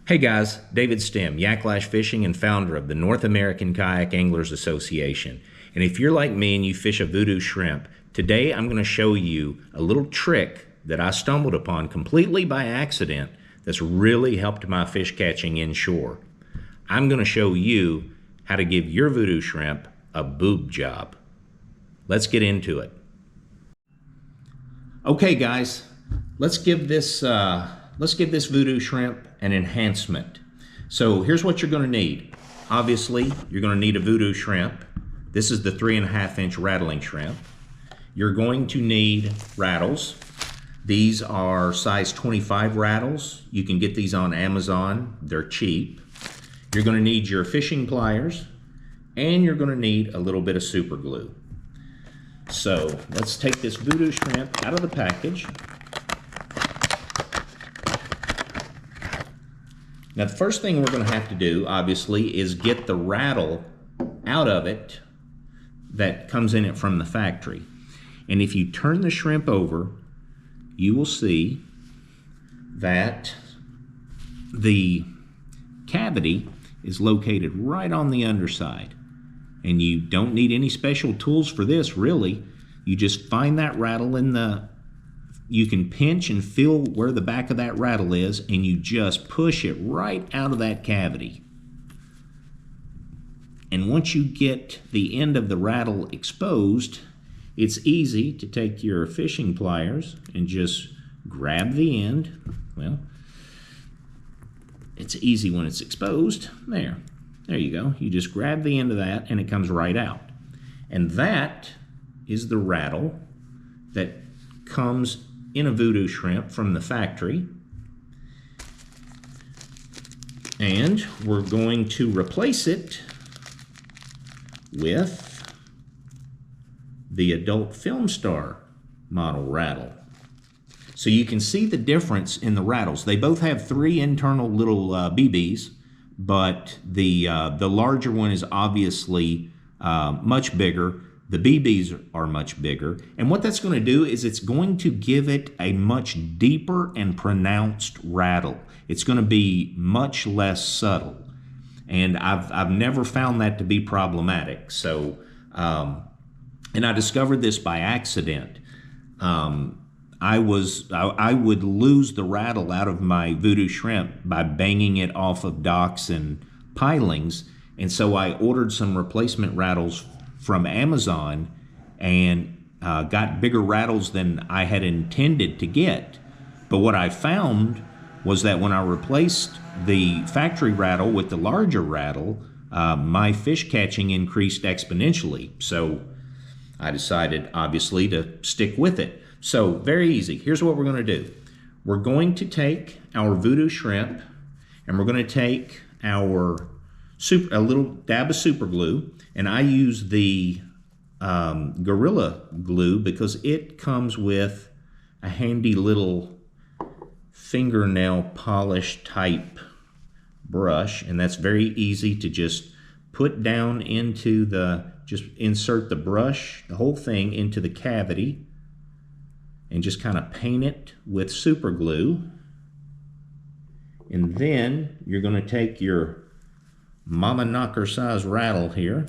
Hey guys, David Stem, Yacklash Fishing and founder of the North American Kayak Anglers Association. And if you're like me and you fish a Vudu shrimp, today I'm going to show you a little trick that I stumbled upon completely by accident that's really helped my fish catching inshore. I'm going to show you how to give your Vudu shrimp a boob job. Let's get into it. Okay guys, let's give this Vudu shrimp an enhancement. So here's what you're going to need. Obviously, you're going to need a Vudu shrimp. This is the 3.5-inch rattling shrimp. You're going to need rattles. These are size 25 rattles. You can get these on Amazon. They're cheap. You're going to need your fishing pliers, and you're going to need a little bit of super glue. So let's take this Vudu shrimp out of the package. Now the first thing we're going to have to do, obviously, is get the rattle out of it that comes in it from the factory. And if you turn the shrimp over, you will see that the cavity is located right on the underside. And you don't need any special tools for this, really. You just find that rattle in the... You can pinch and feel where the back of that rattle is, and you just push it right out of that cavity. And once you get the end of the rattle exposed, it's easy to take your fishing pliers and just grab the end. Well, it's easy when it's exposed. There you go. You just grab the end of that and it comes right out. And that is the rattle that comes in a Vudu shrimp from the factory. And we're going to replace it with the adult Film Star model rattle. So you can see the difference in the rattles. They both have 3 internal little BBs, but the larger one is obviously much bigger. The BBs are much bigger, and what that's going to do is it's going to give it a much deeper and pronounced rattle. It's going to be much less subtle, and I've never found that to be problematic. So, and I discovered this by accident. I would lose the rattle out of my Vudu shrimp by banging it off of docks and pilings, and so I ordered some replacement rattles from Amazon and got bigger rattles than I had intended to get. But what I found was that when I replaced the factory rattle with the larger rattle, my fish catching increased exponentially. So I decided, obviously, to stick with it. So very easy. Here's what we're going to do. We're going to take our Vudu shrimp and we're going to take a little dab of super glue, and I use the Gorilla Glue because it comes with a handy little fingernail polish type brush, and that's very easy to just put down into just insert the brush, the whole thing, into the cavity and just kind of paint it with super glue. And then you're going to take your mama knocker size rattle here,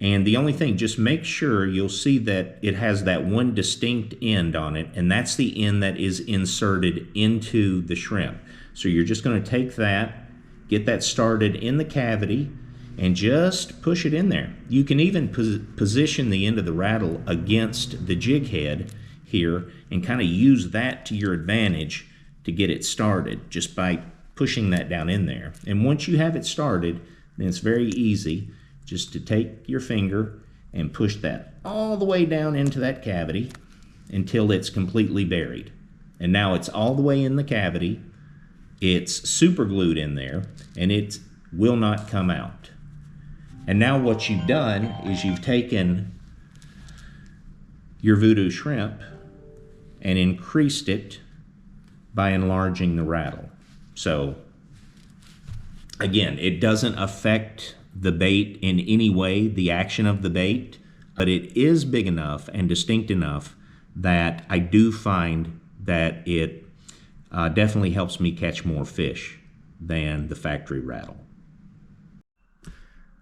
and the only thing, just make sure you'll see that it has that one distinct end on it, and that's the end that is inserted into the shrimp. So you're just going to take that, get that started in the cavity, and just push it in there. You can even position the end of the rattle against the jig head here and kind of use that to your advantage to get it started just by pushing that down in there. And once you have it started, then it's very easy just to take your finger and push that all the way down into that cavity until it's completely buried. And now it's all the way in the cavity, it's super glued in there, and it will not come out. And now what you've done is you've taken your Vudu shrimp and increased it by enlarging the rattle. So again, it doesn't affect the bait in any way, the action of the bait, but it is big enough and distinct enough that I do find that it definitely helps me catch more fish. than the factory rattle.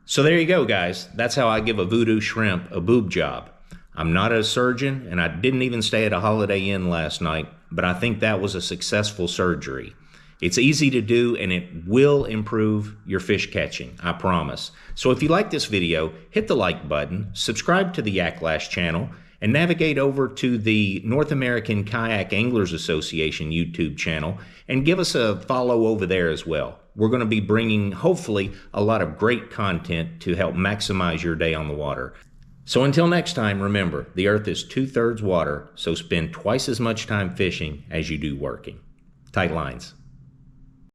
So there you go, guys. That's how I give a Vudu shrimp a boob job. I'm not a surgeon, and I didn't even stay at a Holiday Inn last night, but I think that was a successful surgery. It's easy to do, and it will improve your fish catching, I promise. So if you like this video, hit the like button, subscribe to the Yacklash channel, and navigate over to the North American Kayak Anglers Association YouTube channel and give us a follow over there as well. We're going to be bringing, hopefully, a lot of great content to help maximize your day on the water. So until next time, remember, the earth is 2/3 water, so spend twice as much time fishing as you do working. Tight lines.